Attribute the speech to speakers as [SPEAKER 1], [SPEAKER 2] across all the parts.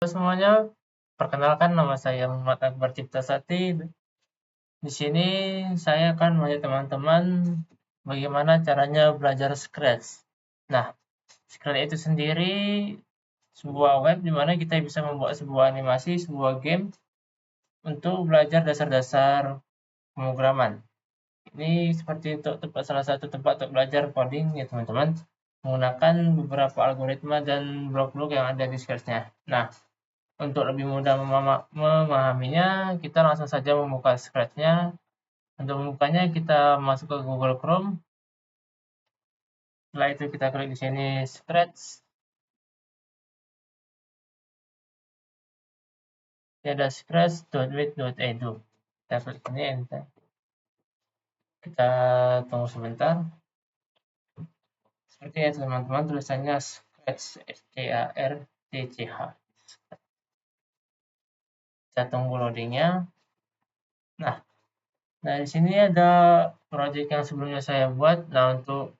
[SPEAKER 1] Halo semuanya, perkenalkan nama saya Muhammad Akbar Ciptasati. Di sini saya akan mengajak teman-teman bagaimana caranya belajar Scratch. Nah, Scratch itu sendiri sebuah web di mana kita bisa membuat sebuah animasi, sebuah game untuk belajar dasar-dasar pemrograman. Ini seperti untuk salah satu tempat untuk belajar coding ya teman-teman, menggunakan beberapa algoritma dan blok-blok yang ada di Scratch-nya. Nah, untuk lebih mudah memahaminya, kita langsung saja membuka Scratch-nya. Untuk membukanya, kita masuk ke Google Chrome. Setelah itu kita klik di sini Scratch. Ini ada scratch.with.edu. Kita klik ini, enter. Kita tunggu sebentar. Seperti ya teman-teman, tulisannya Scratch, S-C-A-R-T-C-H. Kita tunggu loadingnya. Nah, di sini ada project yang sebelumnya saya buat. Nah, untuk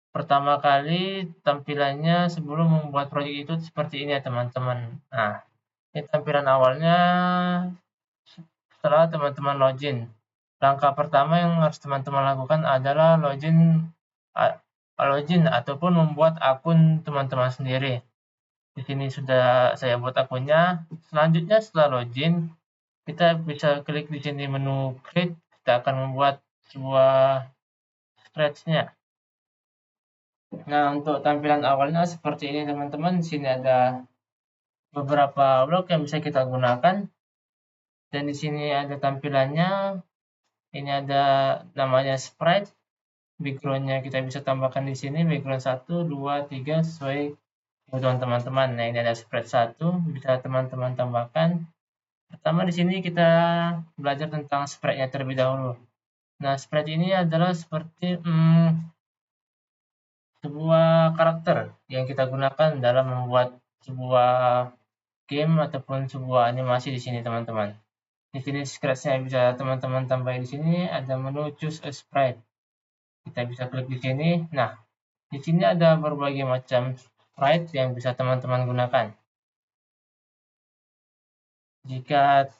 [SPEAKER 1] pertama kali tampilannya sebelum membuat proyek itu seperti ini ya teman-teman. Nah, ini tampilan awalnya setelah teman-teman login. Langkah pertama yang harus teman-teman lakukan adalah login ataupun membuat akun teman-teman sendiri. Di sini sudah saya buat akunnya. Selanjutnya setelah login, kita bisa klik di sini menu create. Kita akan membuat sebuah scratch-nya. Nah, untuk tampilan awalnya seperti ini teman-teman. Di sini ada beberapa blok yang bisa kita gunakan. Dan di sini ada tampilannya. Ini ada namanya sprite. Background-nya kita bisa tambahkan di sini. Background 1, 2, 3 sesuai kebutuhan teman-teman. Nah, ini ada sprite 1. Bisa teman-teman tambahkan. Pertama di sini kita belajar tentang sprite-nya terlebih dahulu. Nah, sprite ini adalah seperti sebuah karakter yang kita gunakan dalam membuat sebuah game ataupun sebuah animasi di sini teman-teman. Di sini scratch-nya bisa teman-teman tambah di sini ada menu choose a sprite. Kita bisa klik di sini. Nah, di sini ada berbagai macam sprite yang bisa teman-teman gunakan. Jika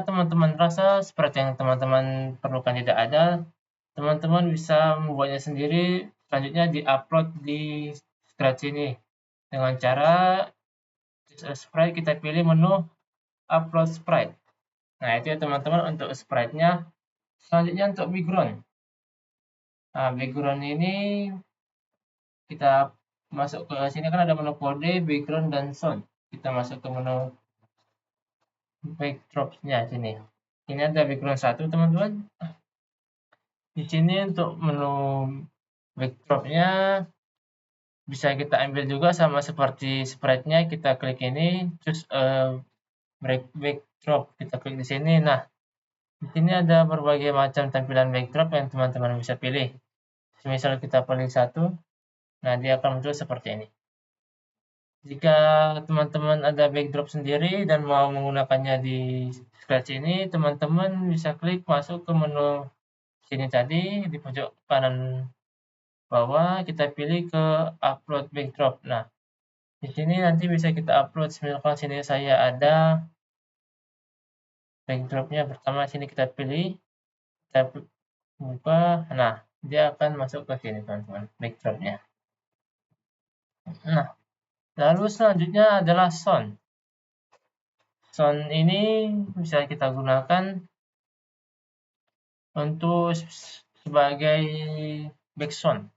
[SPEAKER 1] teman-teman rasa sprite yang teman-teman perlukan tidak ada, teman-teman bisa membuatnya sendiri. Selanjutnya di-upload di Scratch ini dengan cara sprite kita pilih menu upload sprite. Nah, itu ya teman-teman untuk sprite-nya. Selanjutnya untuk background. Nah, background ini kita masuk ke sini kan ada menu kode, background dan sound. Kita masuk ke menu backdrop-nya sini. Ini ada background 1 teman-teman. Di sini untuk menu backdrop-nya bisa kita ambil juga sama seperti sprite-nya. Kita klik ini, choose backdrop. Kita klik di sini. Nah, di sini ada berbagai macam tampilan backdrop yang teman-teman bisa pilih. Misal kita pilih satu, nah dia akan muncul seperti ini. Jika teman-teman ada backdrop sendiri dan mau menggunakannya di Scratch ini, teman-teman bisa klik masuk ke menu sini tadi di pojok kanan bawah, kita pilih ke upload backdrop. Nah, di sini nanti bisa kita upload. Misalkan sini saya ada backdropnya. Pertama sini kita pilih, kita buka. Nah, dia akan masuk ke sini teman-teman backdropnya. Nah, lalu selanjutnya adalah sound. Sound ini bisa kita gunakan untuk sebagai background.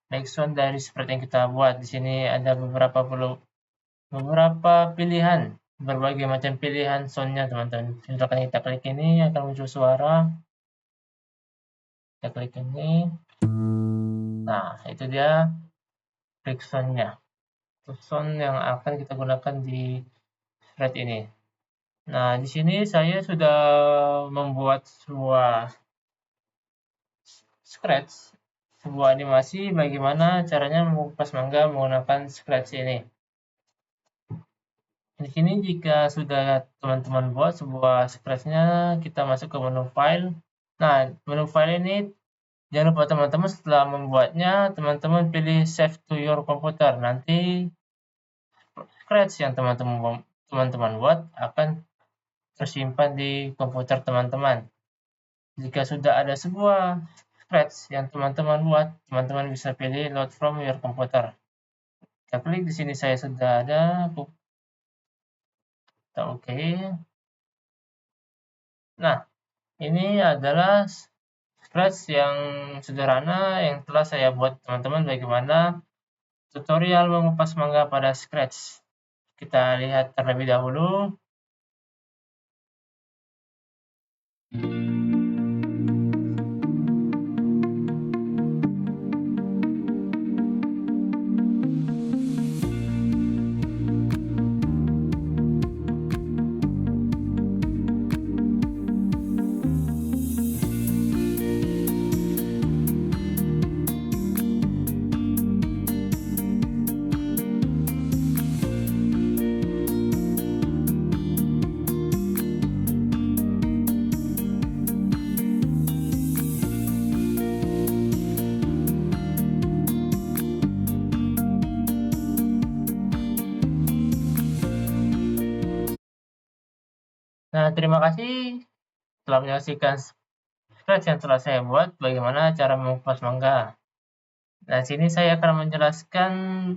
[SPEAKER 1] Background dari seperti yang kita buat. Di sini ada beberapa pilihan, berbagai macam pilihan soundnya teman-teman. Misalkan kita klik ini akan muncul suara. Kita klik ini. Nah, itu dia background-nya. Sound yang akan kita gunakan di thread ini. Nah, di sini saya sudah membuat sebuah Scratch, sebuah animasi bagaimana caranya mengupas mangga menggunakan Scratch ini. Di sini jika sudah teman-teman buat sebuah Scratch-nya, kita masuk ke menu file. Nah, menu file ini jangan lupa teman-teman setelah membuatnya, teman-teman pilih save to your computer. Nanti scratch yang teman-teman buat akan tersimpan di komputer teman-teman. Jika sudah ada sebuah scratch yang teman-teman buat, teman-teman bisa pilih load from your computer. Kita klik di sini, saya sudah ada, kita oke. Nah, ini adalah scratch yang sederhana yang telah saya buat teman-teman, bagaimana tutorial mengupas mangga pada Scratch. Kita lihat terlebih dahulu. Nah, terima kasih telah menyaksikan Scratch yang telah saya buat, bagaimana cara mengupas mangga. Nah, sini saya akan menjelaskan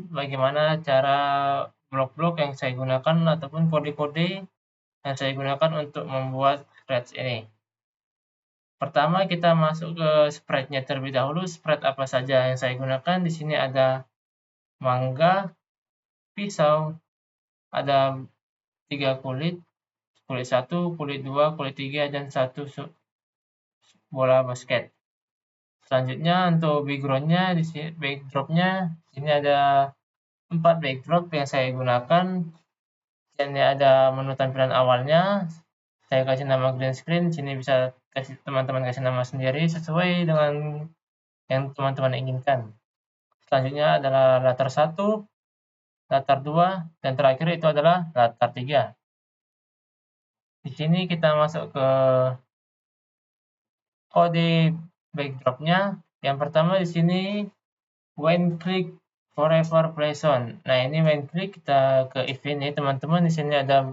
[SPEAKER 1] bagaimana cara blok-blok yang saya gunakan ataupun kode-kode yang saya gunakan untuk membuat Scratch ini. Pertama, kita masuk ke sprite-nya terlebih dahulu. Sprite apa saja yang saya gunakan? Di sini ada mangga, pisau, ada 3 kulit, kulit 1, kulit 2, kulit 3, dan 1 bola basket. Selanjutnya untuk background-nya, di sini backdrop-nya, di sini ada 4 backdrop yang saya gunakan. Ini ada menu tampilan awalnya. Saya kasih nama green screen. Sini bisa teman-teman kasih nama sendiri sesuai dengan yang teman-teman inginkan. Selanjutnya adalah latar 1, latar 2, dan terakhir itu adalah latar 3. Di sini kita masuk ke kode backdrop-nya. Yang pertama di sini when click forever play on. Nah, ini when click, kita ke if ini teman-teman. Di sini ada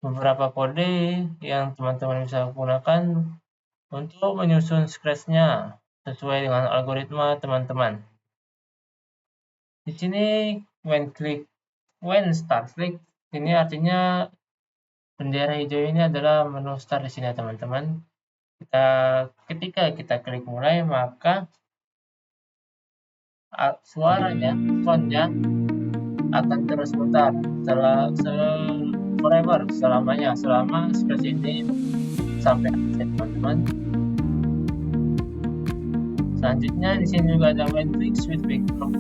[SPEAKER 1] beberapa kode yang teman-teman bisa gunakan untuk menyusun scratch-nya sesuai dengan algoritma teman-teman. Di sini when start click, ini artinya bendera hijau ini adalah menu start di sini teman-teman. Ketika kita klik mulai, maka suaranya, soundnya akan terus putar forever, selama scratch ini sampai akhir teman-teman. Selanjutnya di sini juga ada when click switch backdrop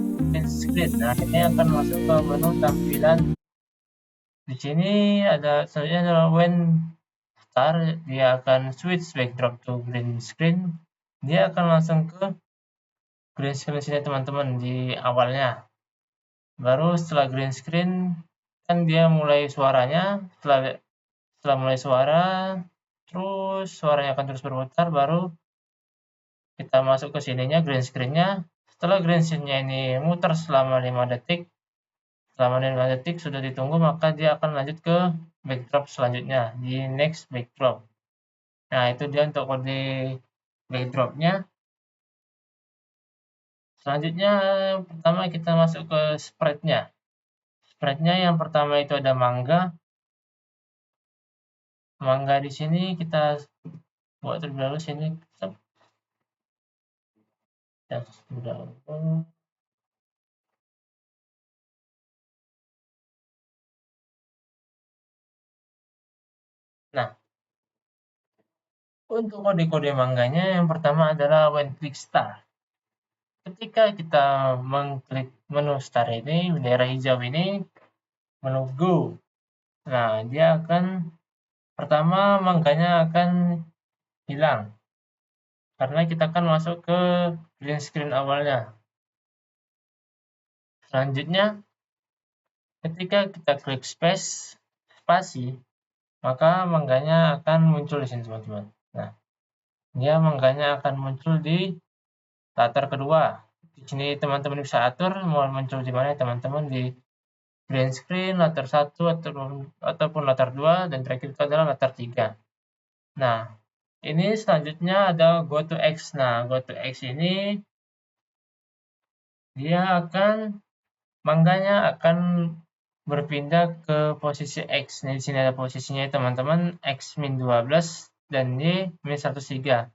[SPEAKER 1] screen. Nah, ini akan masuk ke menu tampilan. Di sini ada selanjutnya adalah when start, dia akan switch backdrop to green screen. Dia akan langsung ke green screen sini teman-teman di awalnya. Baru setelah green screen kan dia mulai suaranya, setelah mulai suara, terus suaranya akan terus berputar, baru kita masuk ke sininya green screen-nya. Setelah green screen-nya ini muter selama 5 detik, selama 5 detik sudah ditunggu, maka dia akan lanjut ke backdrop selanjutnya di next backdrop. Nah, itu dia untuk kode backdrop-nya. Selanjutnya, pertama kita masuk ke sprite-nya. Sprite-nya yang pertama itu ada mangga. Mangga di sini kita buat terlebih dahulu sini. Ya, sudah. Nah, untuk kode-kode mangganya yang pertama adalah when click start. Ketika kita mengklik menu start ini, bendera hijau ini, menu go. Nah, dia akan pertama mangganya akan hilang karena kita akan masuk ke green screen awalnya. Selanjutnya, ketika kita klik spasi, maka mangganya akan muncul di sini teman-teman. Nah, dia mangganya akan muncul di latar kedua. Di sini teman-teman bisa atur mau muncul di mana teman-teman, di green screen, latar 1 ataupun latar 2, dan terakhir itu adalah latar 3. Nah, ini selanjutnya ada go to X. Nah, go to X ini dia mangganya akan berpindah ke posisi X. Nah, di sini ada posisinya teman-teman, X min 12 dan Y min 103.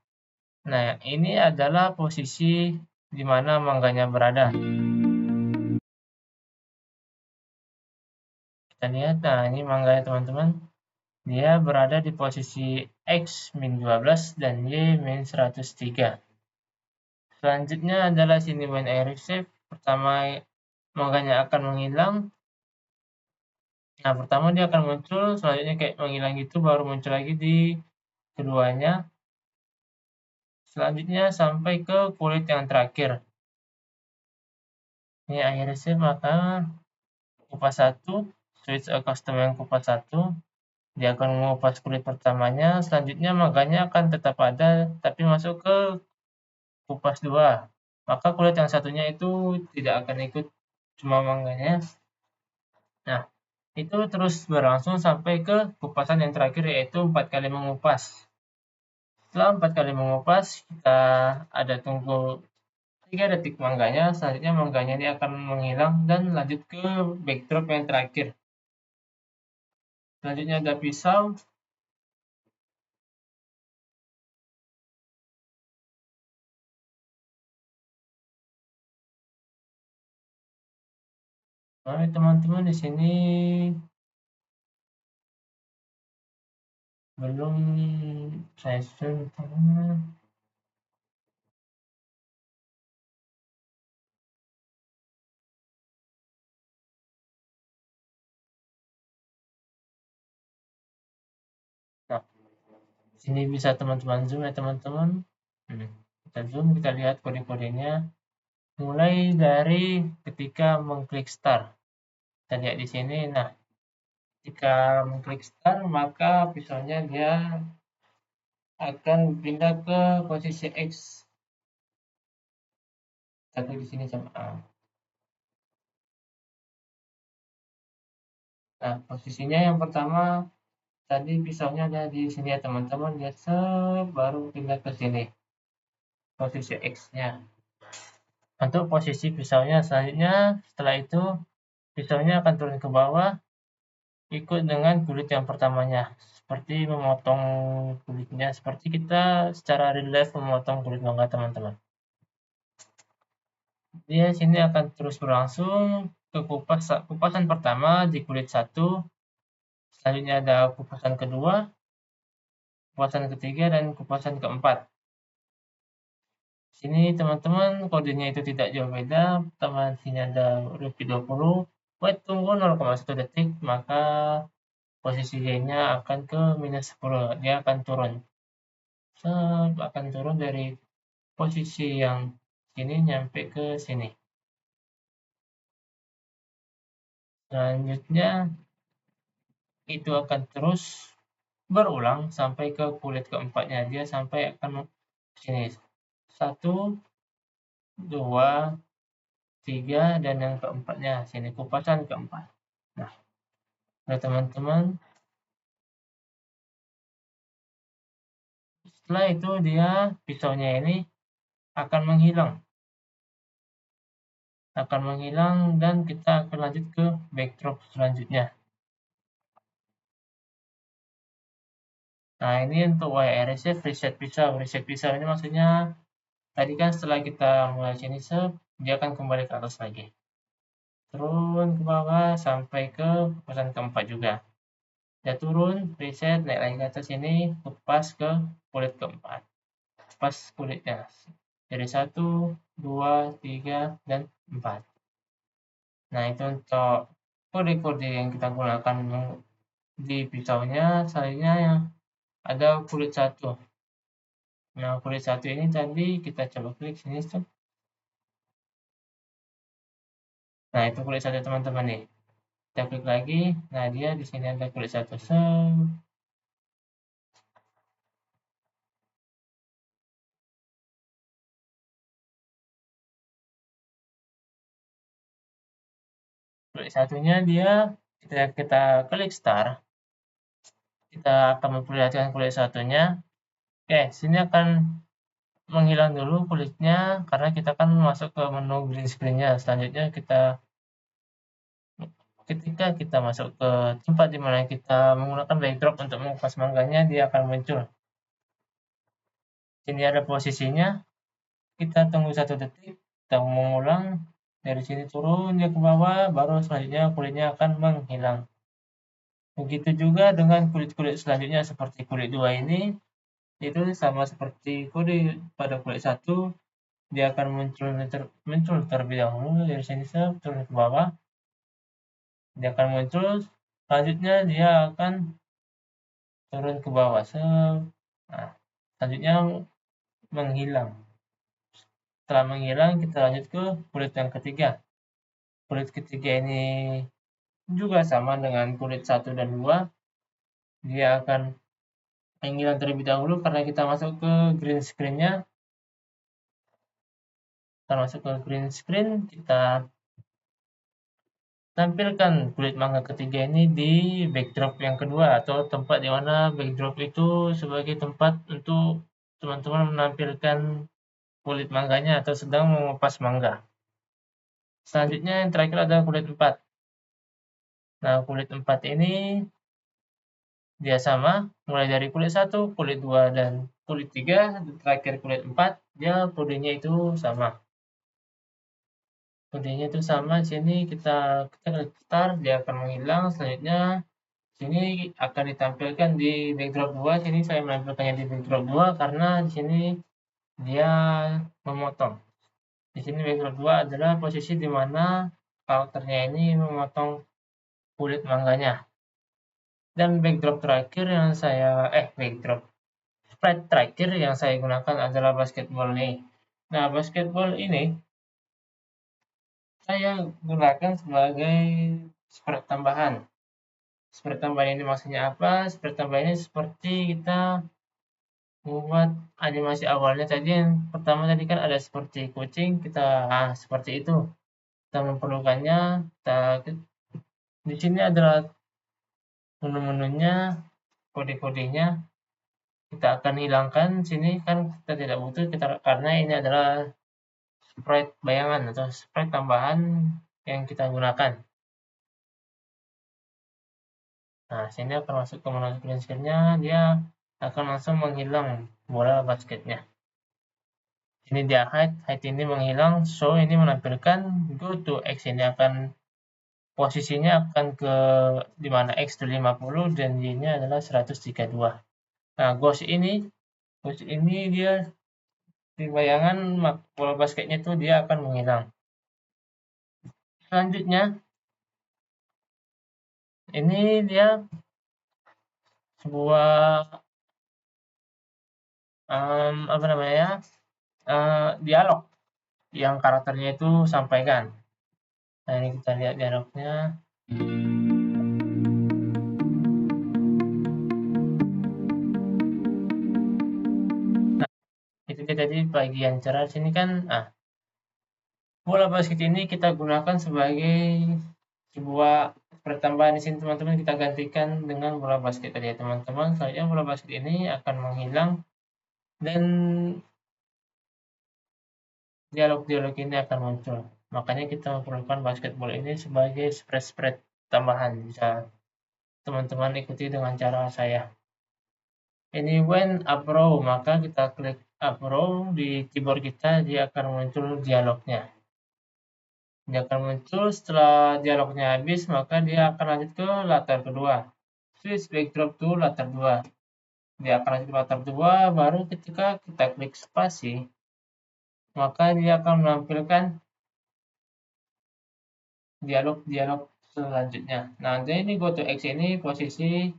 [SPEAKER 1] Nah, ini adalah posisi di mana mangganya berada. Kita lihat, nah ini mangganya teman-teman. Dia berada di posisi X min 12 dan Y min 103. Selanjutnya adalah sini when I receive. Pertama, mangganya akan menghilang. Nah, pertama dia akan muncul, selanjutnya kayak menghilang gitu, baru muncul lagi di keduanya. Selanjutnya sampai ke kulit yang terakhir. Ini I receive, maka kupas 1, switch a custom yang kupas 1. Dia akan mengupas kulit pertamanya, selanjutnya mangganya akan tetap ada, tapi masuk ke kupas 2. Maka kulit yang satunya itu tidak akan ikut, cuma mangganya. Nah, itu terus berlangsung sampai ke kupasan yang terakhir, yaitu 4 kali mengupas. Setelah 4 kali mengupas, kita ada tunggu 3 detik mangganya, selanjutnya mangganya ini akan menghilang dan lanjut ke backdrop yang terakhir. Selanjutnya ada pisau. Nah, teman-teman di sini belum saya susun. Nah, sini bisa teman-teman zoom ya teman-teman. Kita zoom, kita lihat kode-kodenya. Mulai dari ketika mengklik start. Kita lihat di sini. Nah, ketika mengklik start, maka pisaunya dia akan pindah ke posisi X. Kita klik di sini sama A. Nah, posisinya yang pertama tadi pisaunya ada di sini ya teman-teman. Dia baru pindah ke sini. Posisi X-nya. Untuk posisi pisaunya selanjutnya, setelah itu pisaunya akan turun ke bawah, ikut dengan kulit yang pertamanya. Seperti memotong kulitnya, seperti kita secara real life memotong kulit mangga teman-teman. Dia sini akan terus berlangsung ke kupasan pertama di kulit 1, selanjutnya ada kupasan kedua, kupasan ketiga, dan kupasan keempat. Sini teman-teman kodenya itu tidak jauh beda. Pertama sini ada repeat 20. Wait tunggu 0,1 detik, maka posisi Y-nya akan ke minus 10. Dia akan turun. Akan turun dari posisi yang sini nyampe ke sini. Selanjutnya itu akan terus berulang sampai ke kulit keempatnya. Dia sampai akan sini. 1, 2, 3, dan yang keempatnya sini kupasan keempat. Nah, teman-teman, setelah itu dia pisaunya ini akan menghilang dan kita akan lanjut ke backdrop selanjutnya. Nah, ini untuk reset pisau ini maksudnya tadi kan setelah kita mulai sini dia akan kembali ke atas lagi, turun ke bawah sampai ke kupasan keempat juga. Dia turun, reset, naik lagi ke atas ini, lepas ke kulit keempat, pas kulitnya dari 1, 2, 3, dan 4. Nah, itu untuk kode-kode yang kita gunakan di pisaunya. Selanjutnya yang ada kulit 1. Nah, kulit 1 ini tadi kita coba klik sini tuh. Nah, itu kulit 1 teman-teman nih. Kita klik lagi. Nah, dia di sini ada kulit 1. kulit satunya dia kita klik start, kita akan memperlihatkan kulit satunya. Oke, sini akan menghilang dulu kulitnya karena kita kan masuk ke menu green screen-nya. Selanjutnya ketika kita masuk ke tempat di mana kita menggunakan backdrop untuk mengupas mangganya, dia akan muncul. Sini ada posisinya, kita tunggu 1 detik, kita mengulang, dari sini turun dia ke bawah, baru selanjutnya kulitnya akan menghilang. Begitu juga dengan kulit-kulit selanjutnya seperti kulit 2 ini, itu sama seperti kulit pada kulit 1, dia akan muncul terlebih dahulu, dari sini turun ke bawah, dia akan muncul, selanjutnya dia akan turun ke bawah, nah, selanjutnya menghilang. Setelah menghilang, kita lanjut ke kulit yang ketiga. Kulit ketiga ini juga sama dengan kulit 1 dan 2. Dia akan menghilang terlebih dahulu karena kita masuk ke green screen-nya. Kita masuk ke green screen, kita tampilkan kulit mangga ketiga ini di backdrop yang kedua atau tempat di mana backdrop itu sebagai tempat untuk teman-teman menampilkan kulit mangganya atau sedang mengupas mangga. Selanjutnya yang terakhir adalah kulit 4. Nah, kulit 4 ini dia sama, mulai dari kulit 1, kulit 2, dan kulit 3, dan terakhir kulit 4, dia kodenya itu sama. Kodenya itu sama, sini kita klik start, dia akan menghilang, selanjutnya sini akan ditampilkan di backdrop 2, sini saya menampilkannya di backdrop 2 karena di sini dia memotong. Di sini backdrop 2 adalah posisi di mana karakternya ini memotong kulit mangganya. Dan backdrop terakhir yang sprite terakhir yang saya gunakan adalah basketball nih. Nah, basketball ini saya gunakan sebagai sprite tambahan. Sprite tambahan ini maksudnya apa? Sprite tambahan ini seperti kita membuat animasi awalnya tadi, yang pertama tadi kan ada seperti kucing, seperti itu. Kita memerlukannya, di sini adalah menu-menunya, kode-kodenya. Kita akan hilangkan sini kan kita tidak butuh karena ini adalah sprite bayangan atau sprite tambahan yang kita gunakan. Nah, sini akan masuk ke menu green screen-nya, dia akan langsung menghilang bola basketnya. Ini dia hide ini menghilang, so ini menampilkan go to X, ini akan posisinya akan ke dimana X itu 50 dan Y-nya adalah 132. Nah, ghost ini dia di bayangan bola basketnya itu dia akan menghilang. Selanjutnya, ini dia sebuah dialog yang karakternya itu sampaikan. Nah, ini kita lihat dialognya. Nah, itu kita di bagian cerah sini kan. Nah, bola basket ini kita gunakan sebagai sebuah pertambahan di sini teman-teman, kita gantikan dengan bola basket tadi ya teman-teman. Selanjutnya bola basket ini akan menghilang dan dialog-dialog ini akan muncul. Makanya kita memerlukan basketball ini sebagai spread tambahan. Bisa teman-teman ikuti dengan cara saya. Ini when up row, maka kita klik up row di keyboard kita, dia akan muncul dialognya. Dia akan muncul setelah dialognya habis, maka dia akan lanjut ke latar kedua. Switch backdrop to latar 2. Dia akan lanjut ke latar 2, baru ketika kita klik spasi, maka dia akan menampilkan dialog-dialog selanjutnya. Nah, jadi ini go to X ini posisi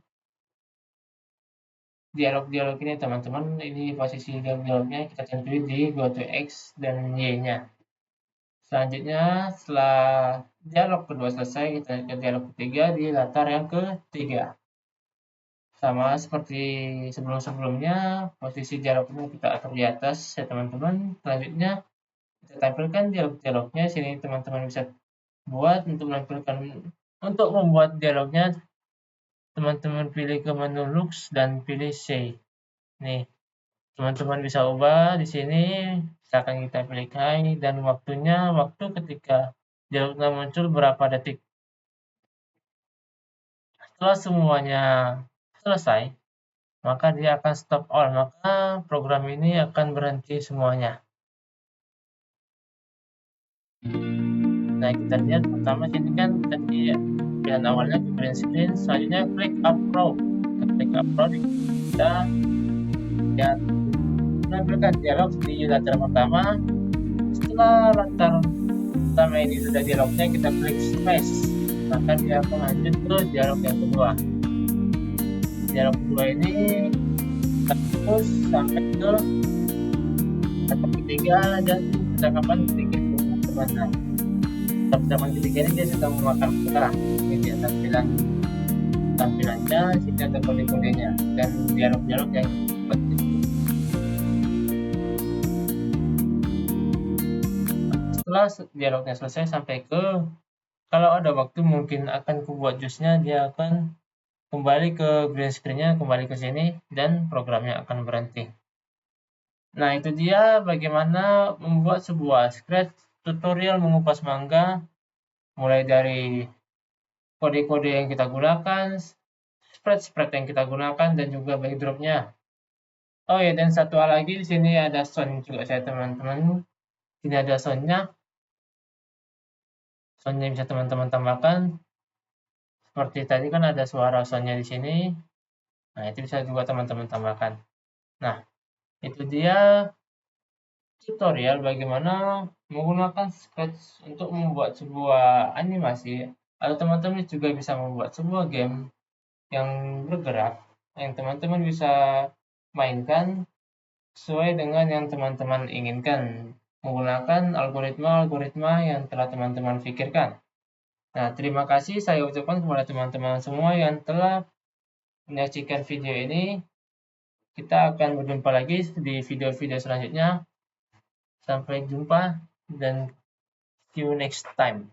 [SPEAKER 1] dialog-dialog ini teman-teman, ini posisi dialog-dialognya kita tentuin di go to X dan Y-nya. Selanjutnya, setelah dialog kedua selesai, kita ke dialog ketiga di latar yang ketiga. Sama seperti sebelum-sebelumnya, posisi dialognya kita atur di atas ya teman-teman. Selanjutnya, kita tampilkan dialog-dialognya. Sini teman-teman bisa buat untuk membuat dialognya, teman-teman pilih ke menu Looks dan pilih Say. Nih, teman-teman bisa ubah di sini, misalkan kita pilih high dan waktu ketika dialognya muncul berapa detik. Setelah semuanya selesai, maka dia akan stop all, maka program ini akan berhenti semuanya. Nah, kita lihat pertama sini kan tadi pilihan awalnya ke green screen, selanjutnya klik upload. Kita klik upload, kita lihat menampilkan dialog di latar pertama. Setelah latar pertama ini sudah dialognya, kita klik space, maka dia akan lanjut ke dialog yang kedua. Dialog kedua ini terus sampai ke kata ketiga dan percakapan sedikit teman-teman. Percakapan ketiga ini dia sedang memakan peta. Ini dia tampilannya, sini ada kode-kodenya dan dialog-dialog yang penting. Setelah dialognya selesai sampai ke kalau ada waktu mungkin akan kubuat jusnya, dia akan kembali ke green screen-nya, kembali ke sini dan programnya akan berhenti. Nah, itu dia bagaimana membuat sebuah Scratch tutorial mengupas mangga, mulai dari kode-kode yang kita gunakan, spread yang kita gunakan, dan juga backdrop-nya. Oh ya, dan satu hal lagi, di sini ada sound juga saya teman-teman. Sini ada sound-nya. Sound-nya bisa teman-teman tambahkan. Seperti tadi kan ada suara sound-nya di sini. Nah, itu bisa juga teman-teman tambahkan. Nah, itu dia tutorial bagaimana menggunakan Scratch untuk membuat sebuah animasi, atau teman-teman juga bisa membuat sebuah game yang bergerak yang teman-teman bisa mainkan sesuai dengan yang teman-teman inginkan menggunakan algoritma-algoritma yang telah teman-teman pikirkan. Nah, terima kasih saya ucapkan kepada teman-teman semua yang telah menyaksikan video ini. Kita akan berjumpa lagi di video-video selanjutnya. Sampai jumpa dan see you next time.